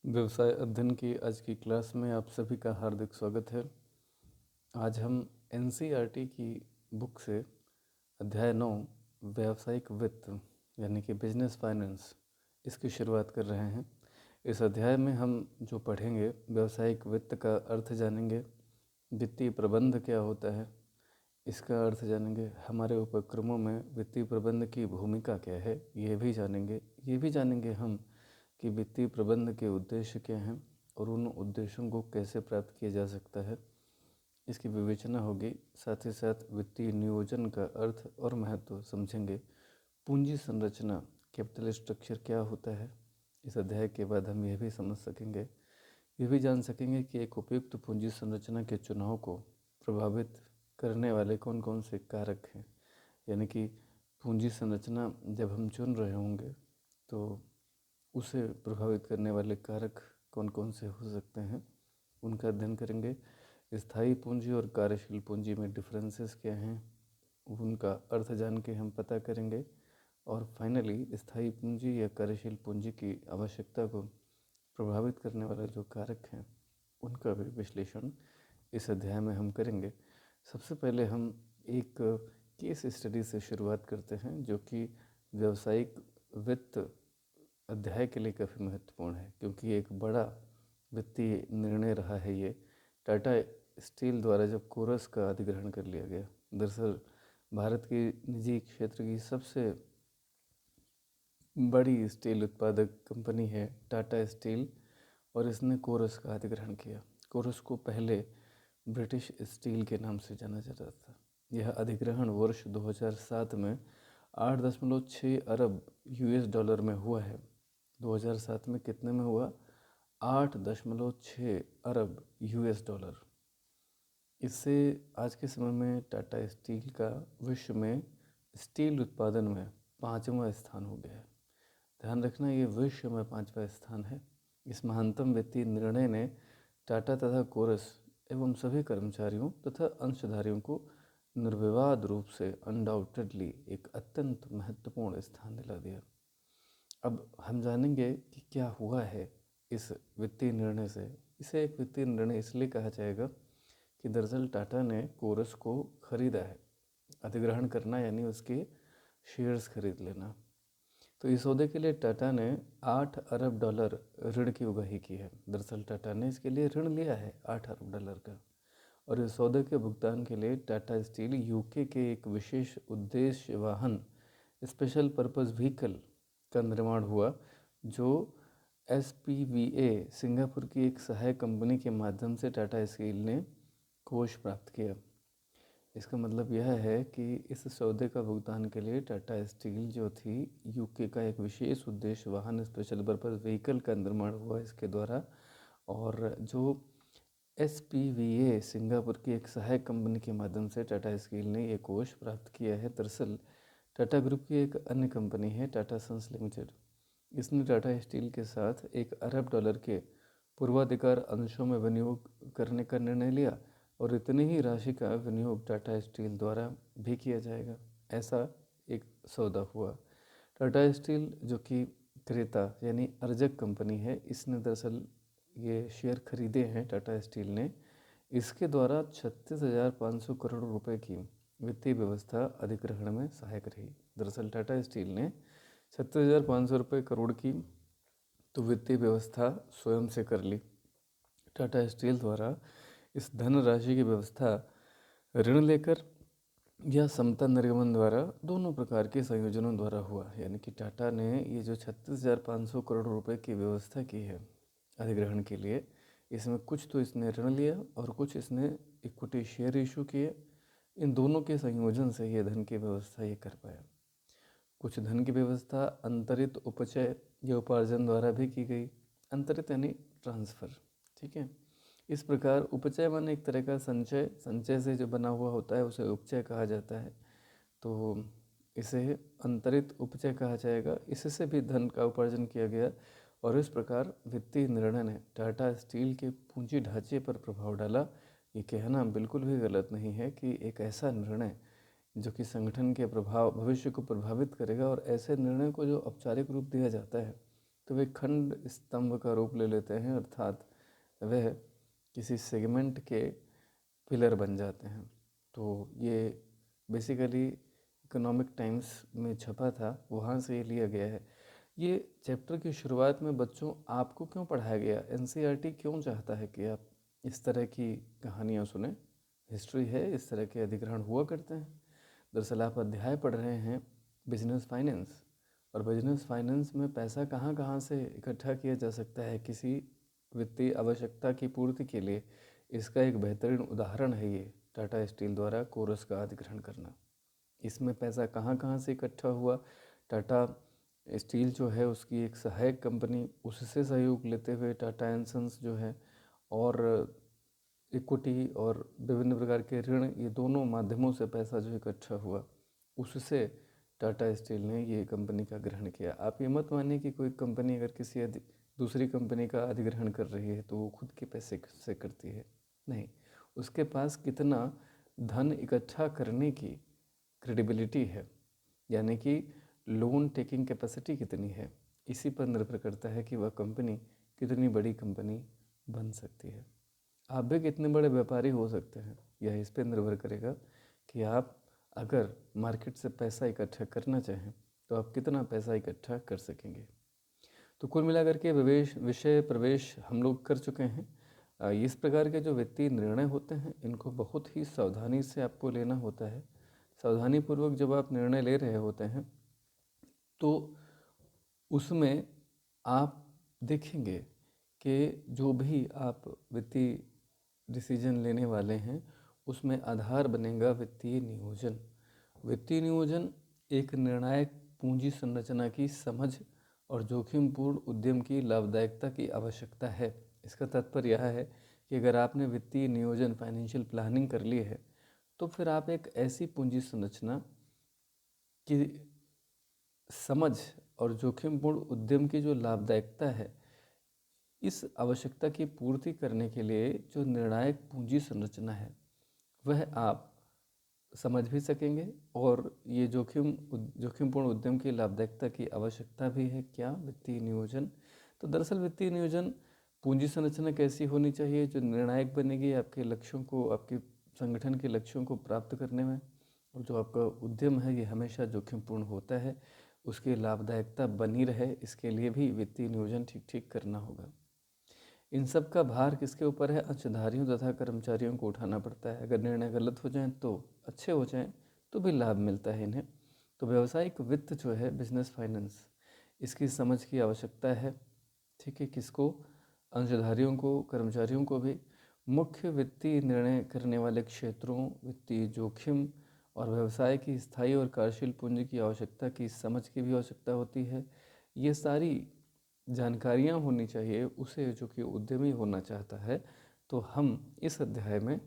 व्यवसाय अध्ययन की आज की क्लास में आप सभी का हार्दिक स्वागत है। आज हम एनसीईआरटी की बुक से अध्याय 9 व्यावसायिक वित्त यानी कि बिजनेस फाइनेंस इसकी शुरुआत कर रहे हैं। इस अध्याय में हम जो पढ़ेंगे व्यावसायिक वित्त का अर्थ जानेंगे, वित्तीय प्रबंध क्या होता है इसका अर्थ जानेंगे, हमारे उपक्रमों में वित्तीय प्रबंध की भूमिका क्या है ये भी जानेंगे हम कि वित्तीय प्रबंध के उद्देश्य क्या हैं और उन उद्देश्यों को कैसे प्राप्त किया जा सकता है, इसकी विवेचना होगी। साथ ही साथ वित्तीय नियोजन का अर्थ और महत्व समझेंगे। पूंजी संरचना कैपिटल स्ट्रक्चर क्या होता है, इस अध्याय के बाद हम यह भी समझ सकेंगे। ये भी जान सकेंगे कि एक उपयुक्त पूंजी संरचना के चुनाव को प्रभावित करने वाले कौन कौन से कारक हैं, यानी कि पूंजी संरचना जब हम चुन रहे होंगे तो उसे प्रभावित करने वाले कारक कौन कौन से हो सकते हैं, उनका अध्ययन करेंगे। स्थायी पूंजी और कार्यशील पूंजी में डिफरेंसेस क्या हैं, उनका अर्थ जान के हम पता करेंगे। और फाइनली स्थायी पूंजी या कार्यशील पूंजी की आवश्यकता को प्रभावित करने वाले जो कारक हैं उनका भी विश्लेषण इस अध्याय में हम करेंगे। सबसे पहले हम एक केस स्टडी से शुरुआत करते हैं जो कि व्यावसायिक वित्त अध्याय के लिए काफ़ी महत्वपूर्ण है, क्योंकि एक बड़ा वित्तीय निर्णय रहा है ये। टाटा स्टील द्वारा जब कोरस का अधिग्रहण कर लिया गया, दरअसल भारत की निजी क्षेत्र की सबसे बड़ी स्टील उत्पादक कंपनी है टाटा स्टील, और इसने कोरस का अधिग्रहण किया। कोरस को पहले ब्रिटिश स्टील के नाम से जाना जाता था। यह अधिग्रहण वर्ष 2007 में 8.6 अरब यूएस डॉलर में हुआ है। 2007 में कितने में हुआ? 8.6 अरब यूएस डॉलर। इससे आज के समय में टाटा स्टील का विश्व में स्टील उत्पादन में 5वां स्थान हो गया है। ध्यान रखना, ये विश्व में 5वां स्थान है। इस महानतम वित्तीय निर्णय ने टाटा तथा कोरस एवं सभी कर्मचारियों तथा अंशधारियों को निर्विवाद रूप से अनडाउटेडली एक अत्यंत महत्वपूर्ण स्थान दिला दिया। अब हम जानेंगे कि क्या हुआ है इस वित्तीय निर्णय से। इसे एक वित्तीय निर्णय इसलिए कहा जाएगा कि दरअसल टाटा ने कोरस को खरीदा है। अधिग्रहण करना यानी उसके शेयर्स खरीद लेना। तो इस सौदे के लिए टाटा ने 8 अरब डॉलर ऋण की उगाही की है। दरअसल टाटा ने इसके लिए ऋण लिया है 8 अरब डॉलर का, और इस सौदे के भुगतान के लिए टाटा स्टील यूके के एक विशेष उद्देश्य वाहन स्पेशल पर्पस व्हीकल का निर्माण हुआ, जो SPVA सिंगापुर की एक सहायक कंपनी के माध्यम से टाटा स्टील ने कोष प्राप्त किया। इसका मतलब यह है कि इस सौदे का भुगतान के लिए टाटा स्टील जो थी यूके का एक विशेष उद्देश्य वाहन स्पेशल पर्पस व्हीकल का निर्माण हुआ इसके द्वारा, और जो SPVA सिंगापुर की एक सहायक कंपनी के माध्यम से टाटा स्टील ने ये कोष प्राप्त किया है। दरअसल टाटा ग्रुप की एक अन्य कंपनी है टाटा सन्स लिमिटेड। इसने टाटा स्टील के साथ 1 अरब डॉलर के पूर्वाधिकार अंशों में विनियोग करने का निर्णय लिया, और इतनी ही राशि का विनियोग टाटा स्टील द्वारा भी किया जाएगा। ऐसा एक सौदा हुआ। टाटा स्टील जो कि क्रेता यानी अर्जक कंपनी है, इसने दरअसल ये शेयर खरीदे हैं टाटा स्टील ने। इसके द्वारा 36,500 करोड़ रुपए की वित्तीय व्यवस्था अधिग्रहण में सहायक रही। दरअसल टाटा स्टील ने 36,500 रुपये करोड़ की तो वित्तीय व्यवस्था स्वयं से कर ली। टाटा स्टील द्वारा इस धनराशि की व्यवस्था ऋण लेकर या समता निर्गमन द्वारा, दोनों प्रकार के संयोजनों द्वारा हुआ। यानी कि टाटा ने ये जो 36,500 करोड़ रुपए की व्यवस्था की है अधिग्रहण के लिए, इसमें कुछ तो इसने ऋण लिया और कुछ इसने इक्विटी शेयर इशू किए। इन दोनों के संयोजन से ये धन की व्यवस्था ये कर पाया। कुछ धन की व्यवस्था अंतरित उपचय या उपार्जन द्वारा भी की गई। अंतरित यानी ट्रांसफ़र, ठीक है। इस प्रकार उपचय माने एक तरह का संचय, संचय से जो बना हुआ होता है उसे उपचय कहा जाता है, तो इसे अंतरित उपचय कहा जाएगा। इससे भी धन का उपार्जन किया गया, और इस प्रकार वित्तीय निर्णय ने टाटा स्टील के पूंजी ढांचे पर प्रभाव डाला। ये कहना बिल्कुल भी गलत नहीं है कि एक ऐसा निर्णय जो कि संगठन के प्रभाव भविष्य को प्रभावित करेगा, और ऐसे निर्णय को जो औपचारिक रूप दिया जाता है तो वे खंड स्तंभ का रूप ले लेते हैं, अर्थात वह किसी सेगमेंट के पिलर बन जाते हैं। तो ये बेसिकली इकोनॉमिक टाइम्स में छपा था, वहाँ से ये लिया गया है। ये चैप्टर की शुरुआत में बच्चों आपको क्यों पढ़ाया गया, एनसीईआरटी क्यों चाहता है कि आप इस तरह की कहानियाँ सुने? हिस्ट्री है, इस तरह के अधिग्रहण हुआ करते हैं। दरअसल आप अध्याय पढ़ रहे हैं बिजनेस फाइनेंस, और बिजनेस फाइनेंस में पैसा कहाँ कहाँ से इकट्ठा किया जा सकता है किसी वित्तीय आवश्यकता की पूर्ति के लिए। इसका एक बेहतरीन उदाहरण है ये टाटा स्टील द्वारा कोरस का अधिग्रहण करना। इसमें पैसा कहाँ कहाँ से इकट्ठा हुआ, टाटा स्टील जो है उसकी एक सहायक कंपनी, उससे सहयोग लेते हुए टाटा एंड सन्स जो है, और इक्विटी और विभिन्न प्रकार के ऋण, ये दोनों माध्यमों से पैसा जो इकट्ठा हुआ, उससे टाटा स्टील ने ये कंपनी का ग्रहण किया। आप ये मत मानिए कि कोई कंपनी अगर किसी दूसरी कंपनी का अधिग्रहण कर रही है तो वो खुद के पैसे से करती है, नहीं, उसके पास कितना धन इकट्ठा करने की क्रेडिबिलिटी है, यानी कि लोन टेकिंग कैपेसिटी कितनी है, इसी पर निर्भर करता है कि वह कंपनी कितनी बड़ी कंपनी बन सकती है। आप भी कितने बड़े व्यापारी हो सकते हैं, यह इस पर निर्भर करेगा कि आप अगर मार्केट से पैसा इकट्ठा करना चाहें तो आप कितना पैसा इकट्ठा कर सकेंगे। तो कुल मिलाकर के विषय प्रवेश हम लोग कर चुके हैं। इस प्रकार के जो वित्तीय निर्णय होते हैं इनको बहुत ही सावधानी से आपको लेना होता है। सावधानीपूर्वक जब आप निर्णय ले रहे होते हैं तो उसमें आप देखेंगे कि जो भी आप वित्तीय डिसीजन लेने वाले हैं उसमें आधार बनेगा वित्तीय नियोजन। वित्तीय नियोजन एक निर्णायक पूंजी संरचना की समझ और जोखिमपूर्ण उद्यम की लाभदायकता की आवश्यकता है। इसका तात्पर्य यह है कि अगर आपने वित्तीय नियोजन फाइनेंशियल प्लानिंग कर ली है तो फिर आप एक ऐसी पूंजी संरचना की समझ और जोखिमपूर्ण उद्यम की जो लाभदायकता है, इस आवश्यकता की पूर्ति करने के लिए जो निर्णायक पूंजी संरचना है वह आप समझ भी सकेंगे, और ये जोखिमपूर्ण उद्यम की लाभदायकता की आवश्यकता भी है क्या, वित्तीय नियोजन। तो दरअसल वित्तीय नियोजन पूंजी संरचना कैसी होनी चाहिए जो निर्णायक बनेगी आपके लक्ष्यों को, आपके संगठन के लक्ष्यों को प्राप्त करने में, और जो आपका उद्यम है ये हमेशा जोखिमपूर्ण होता है, उसकी लाभदायकता बनी रहे, इसके लिए भी वित्तीय नियोजन ठीक ठीक करना होगा। इन सब का भार किसके ऊपर है, अंशधारियों तथा कर्मचारियों को उठाना पड़ता है। अगर निर्णय गलत हो जाएं तो अच्छे हो जाएं तो भी लाभ मिलता है इन्हें। तो व्यावसायिक वित्त जो है बिजनेस फाइनेंस, इसकी समझ की आवश्यकता है, ठीक है, किसको, अंशधारियों को, कर्मचारियों को भी। मुख्य वित्तीय निर्णय करने वाले क्षेत्रों, वित्तीय जोखिम और व्यवसाय की स्थायी और कार्यशील पूंजी की आवश्यकता की समझ की भी आवश्यकता होती है। ये सारी जानकारियाँ होनी चाहिए उसे जो कि उद्यमी होना चाहता है। तो हम इस अध्याय में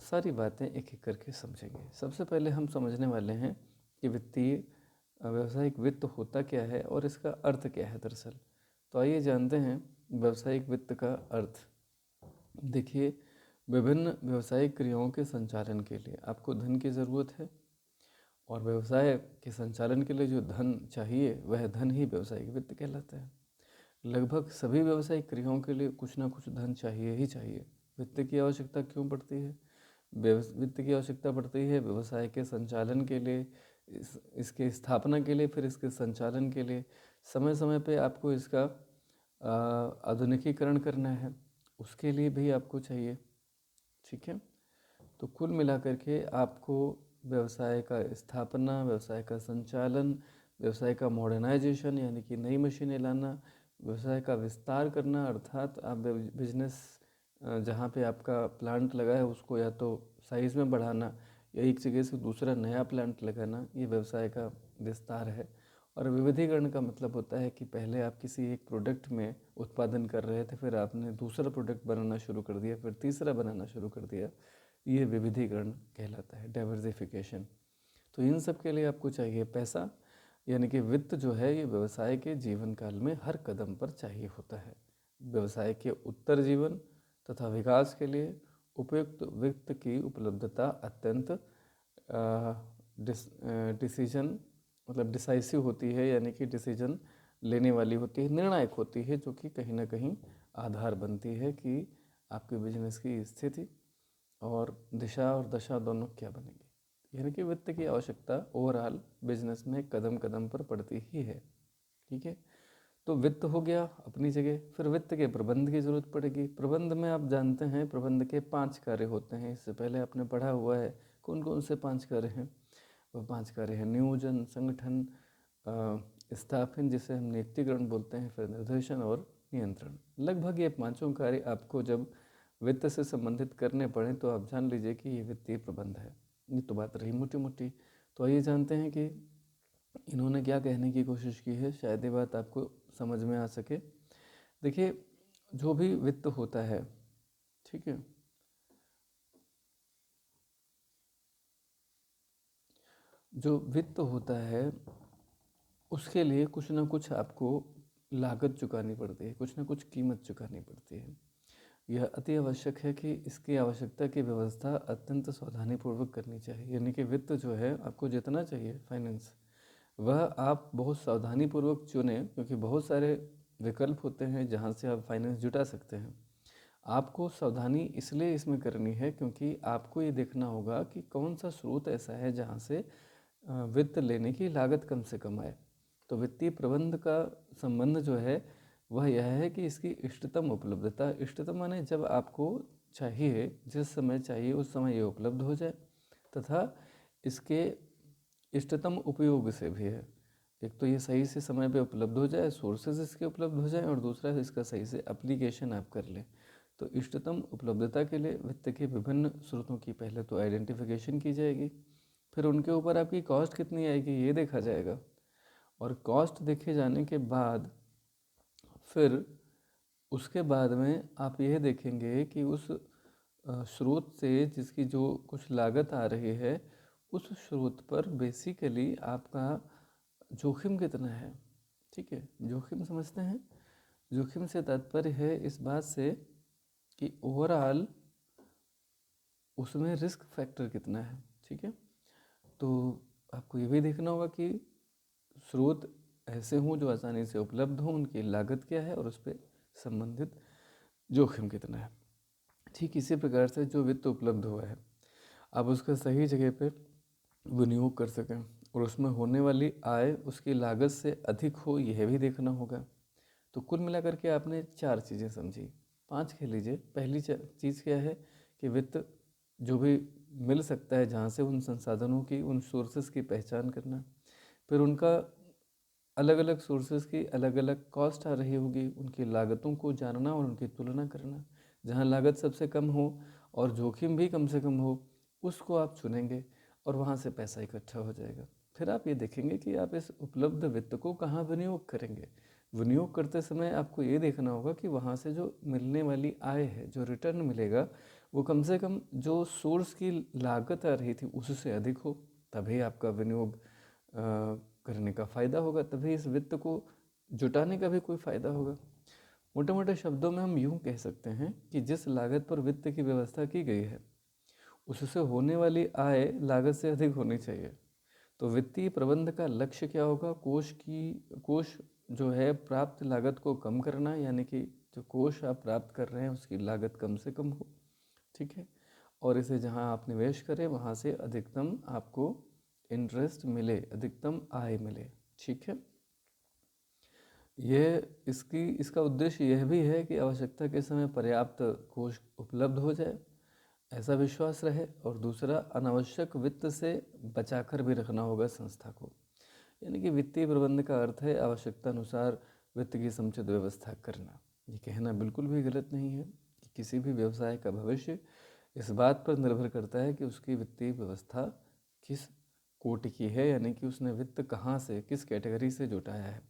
सारी बातें एक एक करके समझेंगे। सबसे पहले हम समझने वाले हैं कि वित्तीय व्यावसायिक वित्त होता क्या है और इसका अर्थ क्या है दरअसल। तो आइए जानते हैं व्यावसायिक वित्त का अर्थ। देखिए, विभिन्न व्यावसायिक क्रियाओं के संचालन के लिए आपको धन की ज़रूरत है, और व्यवसाय के संचालन के लिए जो धन चाहिए वह धन ही व्यावसायिक वित्त कहलाता है। लगभग सभी व्यावसायिक क्रियाओं के लिए कुछ ना कुछ धन चाहिए ही चाहिए। वित्त की आवश्यकता क्यों पड़ती है? वित्त की आवश्यकता पड़ती है व्यवसाय के संचालन के लिए, इसके स्थापना के लिए, फिर इसके संचालन के लिए। समय समय पे आपको इसका आधुनिकीकरण करना है, उसके लिए भी आपको चाहिए, ठीक है। तो कुल मिलाकर के आपको व्यवसाय का स्थापना, व्यवसाय का संचालन, व्यवसाय का मॉडर्नाइजेशन यानी कि नई मशीनें लाना, व्यवसाय का विस्तार करना, अर्थात आप बिजनेस जहाँ पे आपका प्लांट लगा है उसको या तो साइज़ में बढ़ाना या एक जगह से दूसरा नया प्लांट लगाना, ये व्यवसाय का विस्तार है। और विविधीकरण का मतलब होता है कि पहले आप किसी एक प्रोडक्ट में उत्पादन कर रहे थे, फिर आपने दूसरा प्रोडक्ट बनाना शुरू कर दिया, फिर तीसरा बनाना शुरू कर दिया, ये विविधीकरण कहलाता है, डाइवर्सिफिकेशन। तो इन सब के लिए आपको चाहिए पैसा, यानी कि वित्त जो है ये व्यवसाय के जीवन काल में हर कदम पर चाहिए होता है। व्यवसाय के उत्तर जीवन तथा विकास के लिए उपयुक्त वित्त की उपलब्धता अत्यंत डिसीजन मतलब डिसाइसिव होती है, यानी कि डिसीजन लेने वाली होती है, निर्णायक होती है, जो कि कहीं ना कहीं आधार बनती है कि आपके बिजनेस की स्थिति और दिशा और दशा दोनों क्या बनेगी। यानी कि वित्त की आवश्यकता ओवरऑल बिजनेस में कदम कदम पर पड़ती ही है। ठीक है, तो वित्त हो गया अपनी जगह। फिर वित्त के प्रबंध की जरूरत पड़ेगी। प्रबंध में आप जानते हैं प्रबंध के 5 कार्य होते हैं, इससे पहले आपने पढ़ा हुआ है। कौन कौन से 5 कार्य हैं? वो 5 कार्य हैं: नियोजन, संगठन, स्थापन जिसे हम नियुक्तिकरण बोलते हैं, फिर निर्देशन और नियंत्रण। लगभग ये 5 कार्य आपको जब वित्त से संबंधित करने पड़े तो आप जान लीजिए कि ये वित्तीय प्रबंध है। ये तो बात रही मोटी मोटी। तो आइए जानते हैं कि इन्होंने क्या कहने की कोशिश की है, शायद ये बात आपको समझ में आ सके। देखिए, जो भी वित्त होता है, ठीक है, जो वित्त होता है उसके लिए कुछ ना कुछ आपको लागत चुकानी पड़ती है, कुछ ना कुछ कीमत चुकानी पड़ती है। यह अति आवश्यक है कि इसकी आवश्यकता की व्यवस्था अत्यंत सावधानीपूर्वक करनी चाहिए। यानी कि वित्त जो है आपको जितना चाहिए फाइनेंस, वह आप बहुत सावधानीपूर्वक चुनें, क्योंकि बहुत सारे विकल्प होते हैं जहाँ से आप फाइनेंस जुटा सकते हैं। आपको सावधानी इसलिए इसमें करनी है क्योंकि आपको ये देखना होगा कि कौन सा स्रोत ऐसा है जहाँ से वित्त लेने की लागत कम से कम आए। तो वित्तीय प्रबंध का संबंध जो है वह यह है कि इसकी इष्टतम उपलब्धता। इष्टतम माने जब आपको चाहिए, जिस समय चाहिए उस समय ये उपलब्ध हो जाए, तथा इसके इष्टतम उपयोग से भी है। एक तो ये सही से समय पे उपलब्ध हो जाए, सोर्सेज इसके उपलब्ध हो जाए, और दूसरा इसका सही से एप्लीकेशन आप कर लें। तो इष्टतम उपलब्धता के लिए वित्त के विभिन्न स्रोतों की पहले तो आइडेंटिफिकेशन की जाएगी, फिर उनके ऊपर आपकी कॉस्ट कितनी आएगी ये देखा जाएगा, और कॉस्ट देखे जाने के बाद फिर उसके बाद में आप यह देखेंगे कि उस स्रोत से जिसकी जो कुछ लागत आ रही है उस स्रोत पर बेसिकली आपका जोखिम कितना है। ठीक है, जोखिम समझते हैं? जोखिम से तात्पर्य है इस बात से कि ओवरऑल उसमें रिस्क फैक्टर कितना है। ठीक है, तो आपको ये भी देखना होगा कि स्रोत ऐसे हों जो आसानी से उपलब्ध हों, उनकी लागत क्या है और उस पर संबंधित जोखिम कितना है। ठीक इसी प्रकार से जो वित्त उपलब्ध हुआ है आप उसका सही जगह पे विनियोग कर सकें और उसमें होने वाली आय उसकी लागत से अधिक हो, यह भी देखना होगा। तो कुल मिलाकर के आपने 4 चीज़ें समझी, 5 कह लीजिए। पहली चीज़ क्या है कि वित्त जो भी मिल सकता है जहाँ से, उन संसाधनों की, उन सोर्सेज की पहचान करना, फिर उनका अलग अलग सोर्सेज की अलग अलग कॉस्ट आ रही होगी, उनकी लागतों को जानना और उनकी तुलना करना। जहाँ लागत सबसे कम हो और जोखिम भी कम से कम हो उसको आप चुनेंगे और वहाँ से पैसा इकट्ठा हो जाएगा। फिर आप ये देखेंगे कि आप इस उपलब्ध वित्त को कहाँ विनियोग करेंगे। विनियोग करते समय आपको ये देखना होगा कि वहाँ से जो मिलने वाली आय है, जो रिटर्न मिलेगा, वो कम से कम जो सोर्स की लागत आ रही थी उससे अधिक हो, तभी आपका विनियोग करने का फ़ायदा होगा, तभी इस वित्त को जुटाने का भी कोई फ़ायदा होगा। मोटे मोटे शब्दों में हम यूँ कह सकते हैं कि जिस लागत पर वित्त की व्यवस्था की गई है उससे होने वाली आय लागत से अधिक होनी चाहिए। तो वित्तीय प्रबंध का लक्ष्य क्या होगा? कोष जो है प्राप्त लागत को कम करना, यानी कि जो कोष आप प्राप्त कर रहे हैं उसकी लागत कम से कम हो। ठीक है, और इसे जहां आप निवेश करें वहां से अधिकतम आपको इंटरेस्ट मिले, अधिकतम आय मिले। ठीक है, इसका उद्देश्य यह भी है कि आवश्यकता के समय पर्याप्त कोष उपलब्ध हो जाए, ऐसा विश्वास रहे, और दूसरा अनावश्यक वित्त से बचाकर भी रखना होगा संस्था को। यानी कि वित्तीय प्रबंध का अर्थ है आवश्यकता अनुसार वित्त की समुचित व्यवस्था करना। ये कहना बिल्कुल भी गलत नहीं है कि किसी भी व्यवसाय का भविष्य इस बात पर निर्भर करता है कि उसकी वित्तीय व्यवस्था किस कोटि की है, यानी कि उसने वित्त कहाँ से, किस कैटेगरी से जुटाया है।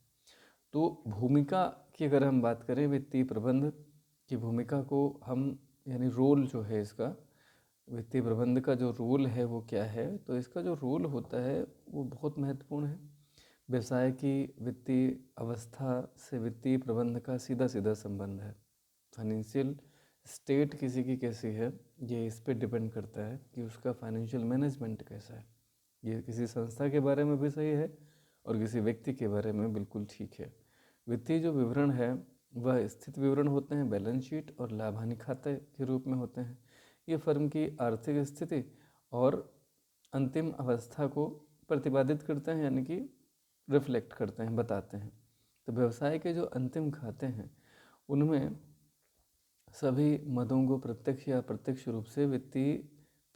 तो भूमिका की अगर हम बात करें वित्तीय प्रबंध की भूमिका को हम, यानी रोल जो है इसका, वित्तीय प्रबंध का जो रोल है वो क्या है, तो इसका जो रोल होता है वो बहुत महत्वपूर्ण है। व्यवसाय की वित्तीय अवस्था से वित्तीय प्रबंध का सीधा सीधा संबंध है। फाइनेंशियल स्टेट किसी की कैसी है ये इस पर डिपेंड करता है कि उसका फाइनेंशियल मैनेजमेंट कैसा है। ये किसी संस्था के बारे में भी सही है और किसी व्यक्ति के बारे में बिल्कुल ठीक है। वित्तीय जो विवरण है वह स्थित विवरण होते हैं, बैलेंस शीट और लाभ हानि खाते के रूप में होते हैं। ये फर्म की आर्थिक स्थिति और अंतिम अवस्था को प्रतिपादित करते हैं, यानी कि रिफ्लेक्ट करते हैं, बताते हैं। तो व्यवसाय के जो अंतिम खाते हैं उनमें सभी मदों को प्रत्यक्ष या अप्रत्यक्ष रूप से वित्तीय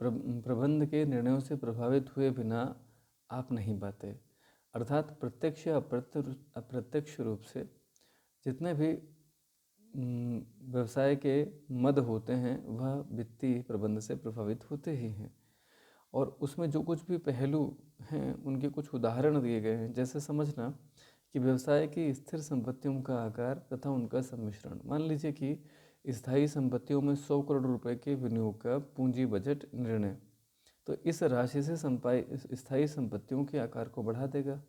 प्रबंध के निर्णयों से प्रभावित हुए बिना आप नहीं पाते। अर्थात प्रत्यक्ष या अप्रत्यक्ष रूप से जितने भी व्यवसाय के मद होते हैं वह वित्तीय प्रबंध से प्रभावित होते ही हैं। और उसमें जो कुछ भी पहलू हैं उनके कुछ उदाहरण दिए गए हैं। जैसे समझना कि व्यवसाय की स्थिर संपत्तियों का आकार तथा उनका सम्मिश्रण। मान लीजिए कि स्थायी संपत्तियों में 100 करोड़ रुपए के विनियोग का पूंजी बजट निर्णय, तो इस राशि से स्थायी संपत्तियों के आकार को बढ़ा देगा।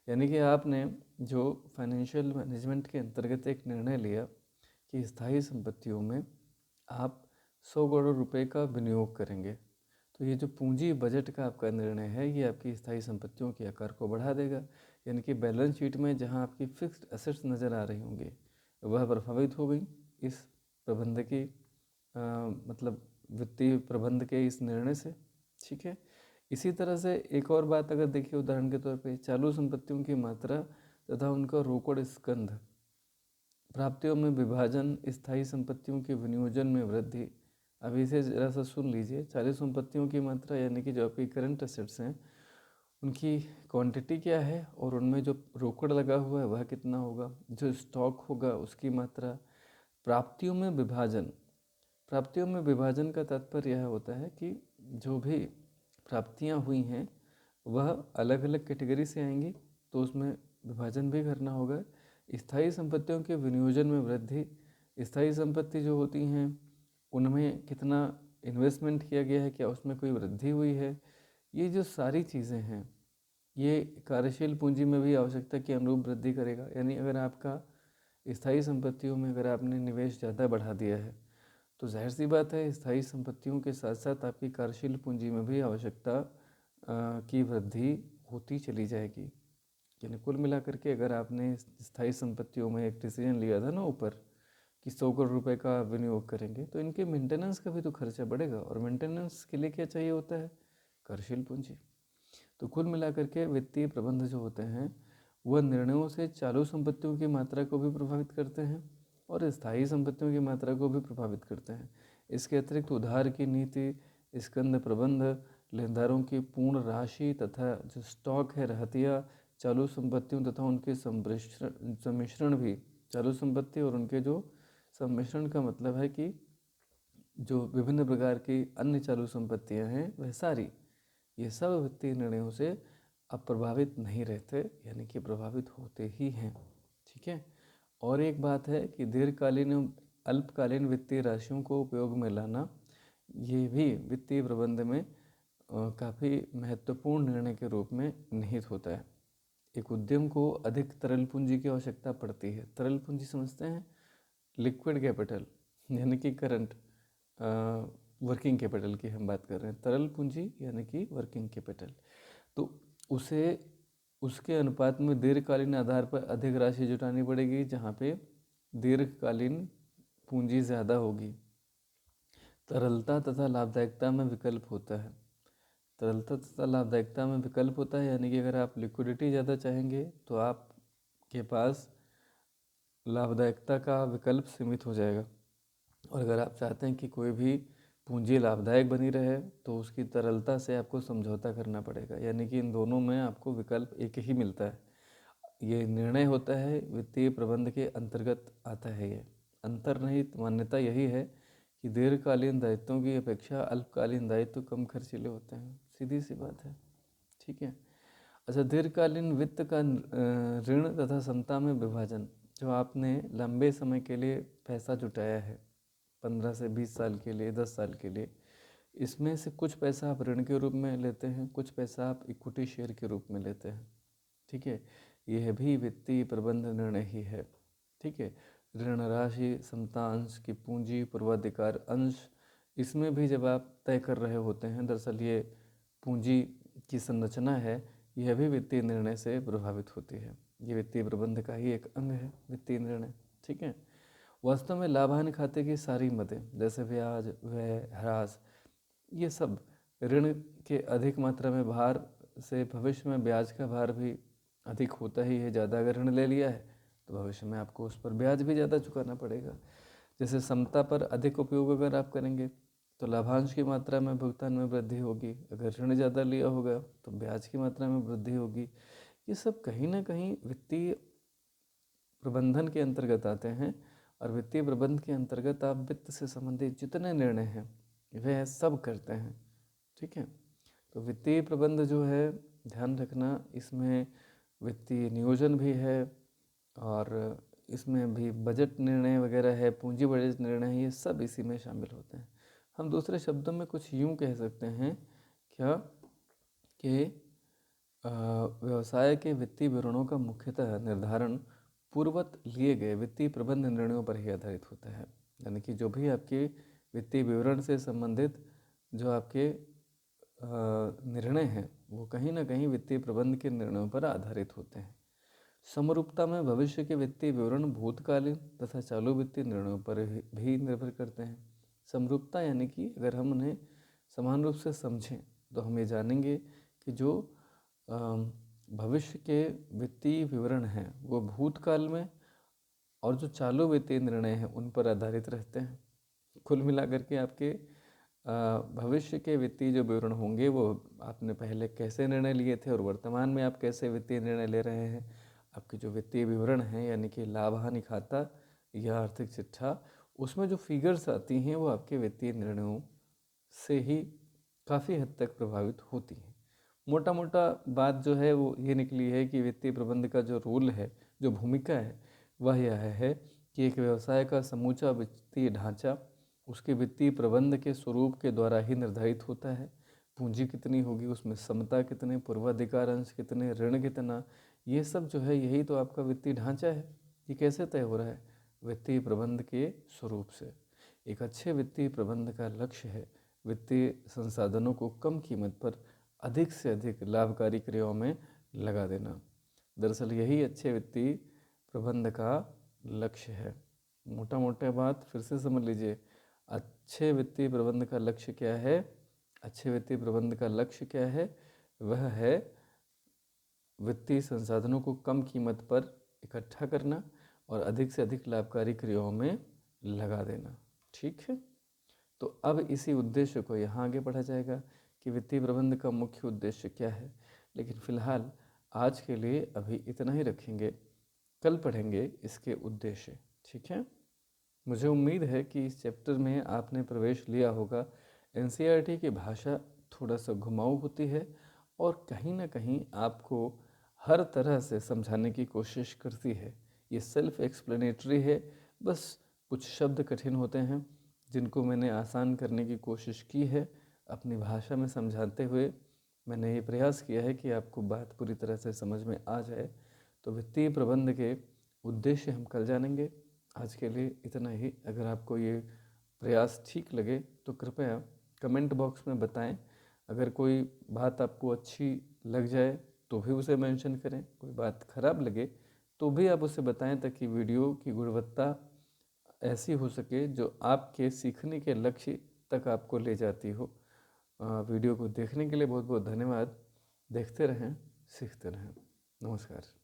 यानी कि आपने जो फाइनेंशियल मैनेजमेंट के अंतर्गत एक निर्णय लिया कि स्थायी संपत्तियों में आप 100 करोड़ रुपए का विनियोग करेंगे, तो ये जो पूंजी बजट का आपका निर्णय है ये आपकी स्थायी संपत्तियों के आकार को बढ़ा देगा। यानी कि बैलेंस शीट में जहां आपकी फिक्स्ड एसेट्स नज़र आ रही होंगी वह प्रभावित हो गई इस प्रबंध की मतलब वित्तीय प्रबंध के इस निर्णय से। ठीक है। इसी तरह से एक और बात अगर देखिए उदाहरण के तौर पे चालू संपत्तियों की मात्रा तथा उनका रोकड़ स्कंध, प्राप्तियों में विभाजन, स्थायी संपत्तियों के विनियोजन में वृद्धि। अब इसे ज़रा सा सुन लीजिए। चालू संपत्तियों की मात्रा यानी कि जो आपकी करंट एसेट्स हैं उनकी क्वांटिटी क्या है और उनमें जो रोकड़ लगा हुआ है वह कितना होगा, जो स्टॉक होगा उसकी मात्रा। प्राप्तियों में विभाजन, प्राप्तियों में विभाजन का तात्पर्य यह होता है कि जो भी प्राप्तियां हुई हैं वह अलग अलग कैटेगरी से आएंगी तो उसमें विभाजन भी करना होगा। स्थायी संपत्तियों के विनियोजन में वृद्धि, स्थायी संपत्ति जो होती हैं उनमें कितना इन्वेस्टमेंट किया गया है, क्या उसमें कोई वृद्धि हुई है। ये जो सारी चीज़ें हैं ये कार्यशील पूंजी में भी आवश्यकता के अनुरूप वृद्धि करेगा। यानी अगर आपका स्थायी संपत्तियों में अगर आपने निवेश ज़्यादा बढ़ा दिया है तो जाहिर सी बात है स्थायी संपत्तियों के साथ साथ आपकी कार्यशील पूंजी में भी आवश्यकता की वृद्धि होती चली जाएगी। यानी कुल मिलाकर के अगर आपने स्थायी संपत्तियों में एक डिसीजन लिया था ना ऊपर कि 100 करोड़ रुपए का विनियोग करेंगे तो इनके मेंटेनेंस का भी तो खर्चा बढ़ेगा और मेंटेनेंस के लिए क्या चाहिए होता है, कार्यशील पूंजी। तो कुल मिलाकर के वित्तीय प्रबंध जो होते हैं वह निर्णयों से चालू संपत्तियों की मात्रा को भी प्रभावित करते हैं और स्थायी संपत्तियों की मात्रा को भी प्रभावित करते हैं। इसके अतिरिक्त उधार की नीति, स्कंद प्रबंध, लेनदारों की पूर्ण राशि तथा जो स्टॉक है रहतिया, चालू संपत्तियों तथा उनके सम्मिश्रण भी, चालू संपत्ति और उनके जो सम्मिश्रण का मतलब है कि जो विभिन्न प्रकार की अन्य चालू संपत्तियां हैं वह सारी, ये सब वित्तीय निर्णयों से अब प्रभावित नहीं रहते, यानी कि प्रभावित होते ही हैं। ठीक है। और एक बात है कि दीर्घकालीन एवं अल्पकालीन वित्तीय राशियों को उपयोग में लाना, ये भी वित्तीय प्रबंध में काफ़ी महत्वपूर्ण निर्णय के रूप में निहित होता है। एक उद्यम को अधिक तरल पूंजी की आवश्यकता पड़ती है। तरल पूंजी समझते हैं, लिक्विड कैपिटल यानी कि करंट वर्किंग कैपिटल की हम बात कर रहे हैं। तरल पूंजी यानी कि वर्किंग कैपिटल, तो उसे उसके अनुपात में दीर्घकालीन आधार पर अधिक राशि जुटानी पड़ेगी जहाँ पे दीर्घकालीन पूंजी ज़्यादा होगी। तरलता तथा लाभदायकता में विकल्प होता है। तरलता तथा लाभदायकता में विकल्प होता है यानी कि अगर आप लिक्विडिटी ज़्यादा चाहेंगे तो आपके पास लाभदायकता का विकल्प सीमित हो जाएगा, और अगर आप चाहते हैं कि कोई भी पूंजी लाभदायक बनी रहे तो उसकी तरलता से आपको समझौता करना पड़ेगा। यानी कि इन दोनों में आपको विकल्प एक ही मिलता है। ये निर्णय होता है वित्तीय प्रबंध के अंतर्गत आता है। ये अंतर्निहित मान्यता यही है कि दीर्घकालीन दायित्वों की अपेक्षा अल्पकालीन दायित्व कम खर्चीले होते हैं। सीधी सी बात है। ठीक है। अच्छा, दीर्घकालीन वित्त का ऋण तथा समता में विभाजन। जो आपने लंबे समय के लिए पैसा जुटाया है 15 से 20 साल के लिए, 10 साल के लिए, इसमें से कुछ पैसा आप ऋण के रूप में लेते हैं, कुछ पैसा आप इक्विटी शेयर के रूप में लेते हैं। ठीक है। यह भी वित्तीय प्रबंध निर्णय ही है। ठीक है। ऋण राशि, समता अंश की पूंजी, पूर्वाधिकार अंश, इसमें भी जब आप तय कर रहे होते हैं, दरअसल ये पूंजी की संरचना है, यह भी वित्तीय निर्णय से प्रभावित होती है। ये वित्तीय प्रबंध का ही एक अंग है, वित्तीय निर्णय। ठीक है, वास्तव में लाभ हानि खाते की सारी मदें जैसे ब्याज, व्यय, ह्रास, ये सब ऋण के अधिक मात्रा में भार से भविष्य में ब्याज का भार भी अधिक होता ही है। ज़्यादा अगर ऋण ले लिया है तो भविष्य में आपको उस पर ब्याज भी ज़्यादा चुकाना पड़ेगा। जैसे समता पर अधिक उपयोग अगर आप करेंगे तो लाभांश की मात्रा में भुगतान में वृद्धि होगी। अगर ऋण ज़्यादा लिया होगा तो ब्याज की मात्रा में वृद्धि होगी। ये सब कहीं ना कहीं वित्तीय प्रबंधन के अंतर्गत आते हैं। और वित्तीय प्रबंध के अंतर्गत आप वित्त से संबंधित जितने निर्णय हैं वह सब करते हैं। ठीक है, तो वित्तीय प्रबंध जो है, ध्यान रखना, इसमें वित्तीय नियोजन भी है और इसमें भी बजट निर्णय वगैरह है, पूंजी बजट निर्णय है, ये सब इसी में शामिल होते हैं। हम दूसरे शब्दों में कुछ यूँ कह सकते हैं क्या कि व्यवसाय के वित्तीय विवरणों का मुख्यतः निर्धारण पूर्ववत लिए गए वित्तीय प्रबंध निर्णयों पर ही आधारित होता है। यानी कि जो भी आपके वित्तीय विवरण से संबंधित जो आपके निर्णय हैं वो कहीं ना कहीं वित्तीय प्रबंध के निर्णयों पर आधारित होते हैं। समरूपता में भविष्य के वित्तीय विवरण भूतकालीन तथा चालू वित्तीय निर्णयों पर भी निर्भर करते हैं। समरूपता यानी कि अगर हम उन्हें समान रूप से समझें तो हम ये जानेंगे कि जो भविष्य के वित्तीय विवरण हैं वो भूतकाल में और जो चालू वित्तीय निर्णय हैं उन पर आधारित रहते हैं। कुल मिलाकर के आपके भविष्य के वित्तीय जो विवरण होंगे वो आपने पहले कैसे निर्णय लिए थे और वर्तमान में आप कैसे वित्तीय निर्णय ले रहे हैं। आपके जो वित्तीय विवरण हैं यानी कि लाभ हानि खाता या आर्थिक चिट्ठा, उसमें जो फिगर्स आती हैं वो आपके वित्तीय निर्णयों से ही काफ़ी हद तक प्रभावित होती हैं। मोटा मोटा बात जो है वो ये निकली है कि वित्तीय प्रबंध का जो रोल है, जो भूमिका है, वह यह है कि एक व्यवसाय का समूचा वित्तीय ढांचा उसके वित्तीय प्रबंध के स्वरूप के द्वारा ही निर्धारित होता है। पूंजी कितनी होगी, उसमें समता कितने, पूर्वाधिकार अंश कितने, ऋण कितना, ये सब जो है यही तो आपका वित्तीय ढांचा है। ये कैसे तय हो रहा है? वित्तीय प्रबंध के स्वरूप से। एक अच्छे वित्तीय प्रबंध का लक्ष्य है वित्तीय संसाधनों को कम कीमत पर अधिक से अधिक लाभकारी क्रियाओं में लगा देना। दरअसल यही अच्छे वित्तीय प्रबंध का लक्ष्य है। मोटा मोटा बात फिर से समझ लीजिए, अच्छे वित्तीय प्रबंध का लक्ष्य क्या है? अच्छे वित्तीय प्रबंध का लक्ष्य क्या है? वह है वित्तीय संसाधनों को कम कीमत पर इकट्ठा करना और अधिक से अधिक लाभकारी क्रियाओं में लगा देना। ठीक है, तो अब इसी उद्देश्य को यहाँ आगे बढ़ा जाएगा कि वित्तीय प्रबंध का मुख्य उद्देश्य क्या है। लेकिन फ़िलहाल आज के लिए अभी इतना ही रखेंगे, कल पढ़ेंगे इसके उद्देश्य। ठीक है, मुझे उम्मीद है कि इस चैप्टर में आपने प्रवेश लिया होगा। एनसीईआरटी की भाषा थोड़ा सा घुमाऊ होती है और कहीं ना कहीं आपको हर तरह से समझाने की कोशिश करती है। ये सेल्फ एक्सप्लेनेटरी है, बस कुछ शब्द कठिन होते हैं जिनको मैंने आसान करने की कोशिश की है अपनी भाषा में समझाते हुए। मैंने ये प्रयास किया है कि आपको बात पूरी तरह से समझ में आ जाए। तो वित्तीय प्रबंध के उद्देश्य हम कल जानेंगे। आज के लिए इतना ही। अगर आपको ये प्रयास ठीक लगे तो कृपया कमेंट बॉक्स में बताएं। अगर कोई बात आपको अच्छी लग जाए तो भी उसे मेंशन करें, कोई बात खराब लगे तो भी आप उसे बताएं ताकि वीडियो की गुणवत्ता ऐसी हो सके जो आपके सीखने के लक्ष्य तक आपको ले जाती हो। वीडियो को देखने के लिए बहुत बहुत धन्यवाद। देखते रहें, सीखते रहें। नमस्कार।